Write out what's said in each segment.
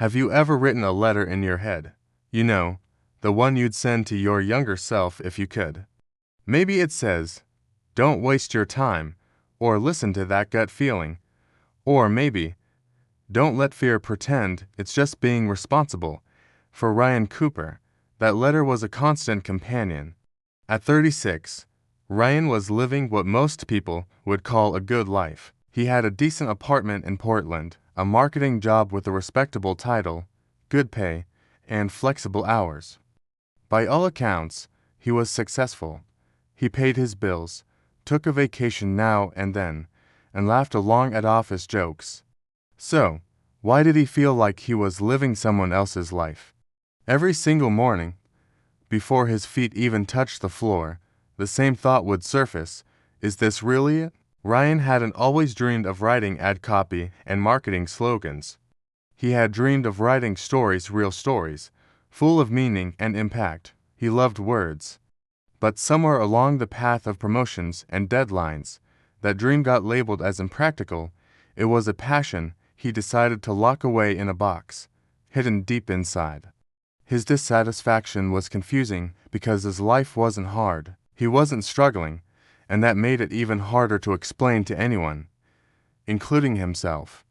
Have you ever written a letter in your head? You know, the one you'd send to your younger self if you could. Maybe it says, "Don't waste your time," or "Listen to that gut feeling." Or maybe, "Don't let fear pretend it's just being responsible." For Ryan Cooper, that letter was a constant companion. At 36, Ryan was living what most people would call a good life. He had a decent apartment in Portland, a marketing job with a respectable title, good pay, and flexible hours. By all accounts, he was successful. He paid his bills, took a vacation now and then, and laughed along at office jokes. So, why did he feel like he was living someone else's life? Every single morning, before his feet even touched the floor, the same thought would surface: is this really it? Ryan hadn't always dreamed of writing ad copy and marketing slogans. He had dreamed of writing stories, real stories, full of meaning and impact. He loved words. But somewhere along the path of promotions and deadlines, that dream got labeled as impractical. It was a passion he decided to lock away in a box, hidden deep inside. His dissatisfaction was confusing because his life wasn't hard. He wasn't struggling, and that made it even harder to explain to anyone, including himself.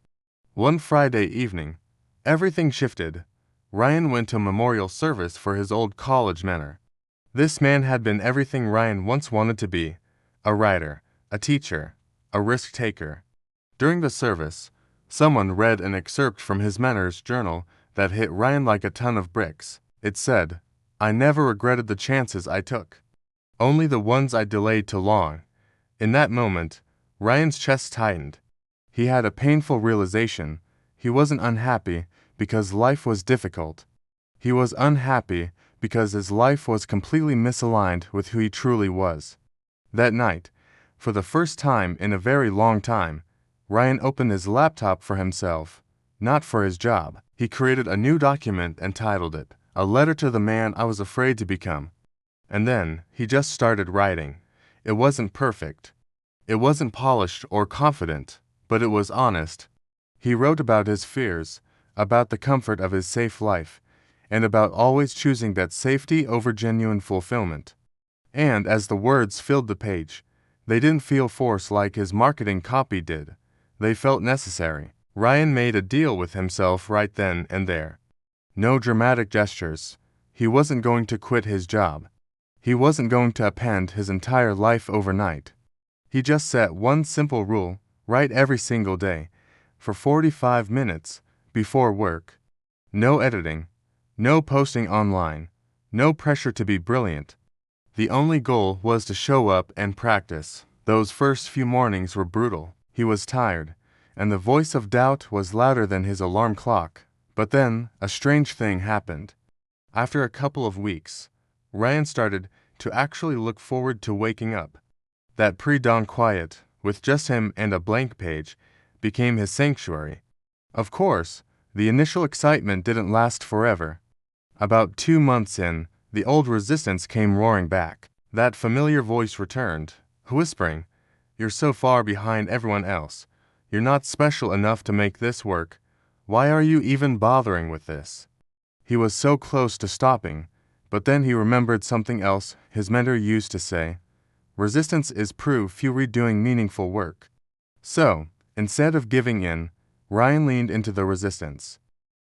One Friday evening, everything shifted. Ryan went to a memorial service for his old college mentor. This man had been everything Ryan once wanted to be: a writer, a teacher, a risk-taker. During the service, someone read an excerpt from his mentor's journal that hit Ryan like a ton of bricks. It said, "I never regretted the chances I took. Only the ones I delayed too long." In that moment, Ryan's chest tightened. He had a painful realization. He wasn't unhappy because life was difficult. He was unhappy because his life was completely misaligned with who he truly was. That night, for the first time in a very long time, Ryan opened his laptop for himself, not for his job. He created a new document and titled it, "A Letter to the Man I Was Afraid to Become." And then, he just started writing. It wasn't perfect. It wasn't polished or confident, but it was honest. He wrote about his fears, about the comfort of his safe life, and about always choosing that safety over genuine fulfillment. And as the words filled the page, they didn't feel forced like his marketing copy did. They felt necessary. Ryan made a deal with himself right then and there. No dramatic gestures. He wasn't going to quit his job. He wasn't going to upend his entire life overnight. He just set one simple rule: write every single day, for 45 minutes, before work. No editing, no posting online, no pressure to be brilliant. The only goal was to show up and practice. Those first few mornings were brutal. He was tired, and the voice of doubt was louder than his alarm clock. But then, a strange thing happened. After a couple of weeks, Ryan started to actually look forward to waking up. That pre-dawn quiet, with just him and a blank page, became his sanctuary. Of course, the initial excitement didn't last forever. About 2 months in, the old resistance came roaring back. That familiar voice returned, whispering, "You're so far behind everyone else. You're not special enough to make this work. Why are you even bothering with this?" He was so close to stopping, but then he remembered something else his mentor used to say: "Resistance is proof you're doing meaningful work." So, instead of giving in, Ryan leaned into the resistance.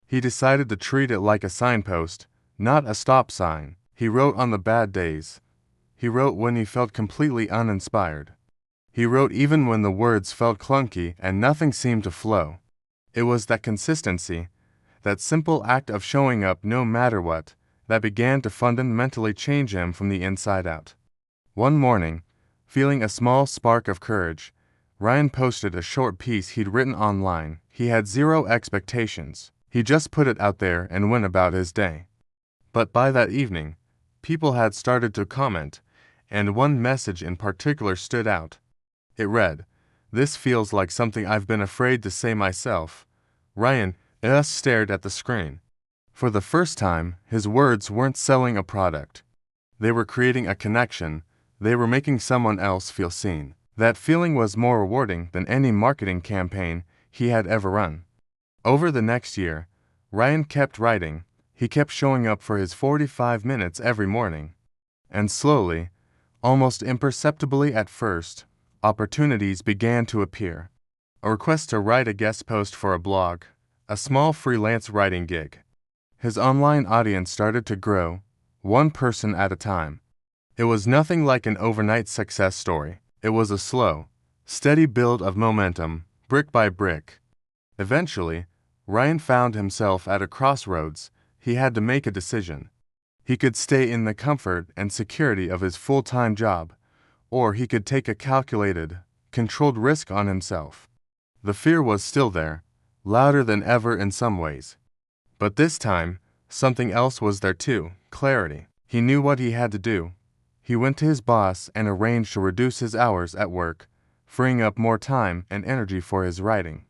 He decided to treat it like a signpost, not a stop sign. He wrote on the bad days. He wrote when he felt completely uninspired. He wrote even when the words felt clunky and nothing seemed to flow. It was that consistency, that simple act of showing up no matter what, that began to fundamentally change him from the inside out. One morning, feeling a small spark of courage, Ryan posted a short piece he'd written online. He had zero expectations. He just put it out there and went about his day. But by that evening, people had started to comment, and one message in particular stood out. It read, "This feels like something I've been afraid to say myself." Ryan stared at the screen. For the first time, his words weren't selling a product. They were creating a connection. They were making someone else feel seen. That feeling was more rewarding than any marketing campaign he had ever run. Over the next year, Ryan kept writing. He kept showing up for his 45 minutes every morning. And slowly, almost imperceptibly at first, opportunities began to appear. A request to write a guest post for a blog, a small freelance writing gig. His online audience started to grow, one person at a time. It was nothing like an overnight success story. It was a slow, steady build of momentum, brick by brick. Eventually, Ryan found himself at a crossroads. He had to make a decision. He could stay in the comfort and security of his full-time job, or he could take a calculated, controlled risk on himself. The fear was still there, louder than ever in some ways. But this time, something else was there too, clarity. He knew what he had to do. He went to his boss and arranged to reduce his hours at work, freeing up more time and energy for his writing.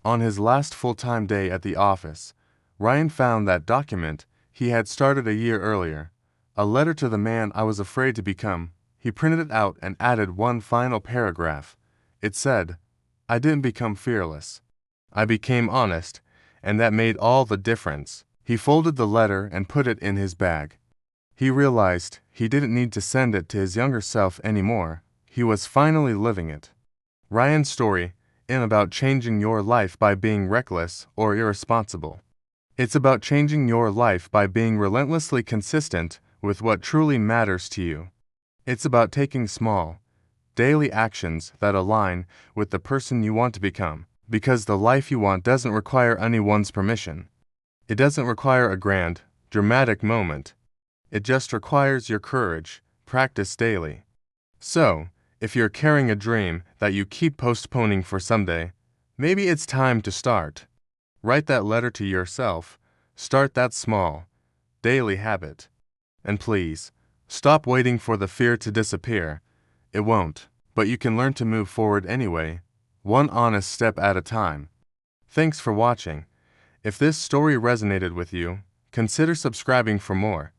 On his last full-time day at the office, Ryan found that document he had started a year earlier, a letter to the man I was afraid to become. He printed it out and added one final paragraph. It said, "I didn't become fearless. I became honest, and that made all the difference." He folded the letter and put it in his bag. He realized he didn't need to send it to his younger self anymore. He was finally living it. Ryan's story isn't about changing your life by being reckless or irresponsible. It's about changing your life by being relentlessly consistent with what truly matters to you. It's about taking small, daily actions that align with the person you want to become, because the life you want doesn't require anyone's permission. It doesn't require a grand, dramatic moment. It just requires your courage, practice daily. So, if you're carrying a dream that you keep postponing for someday, maybe it's time to start. Write that letter to yourself. Start that small, daily habit. And please, stop waiting for the fear to disappear. It won't, but you can learn to move forward anyway, one honest step at a time. Thanks for watching. If this story resonated with you, consider subscribing for more.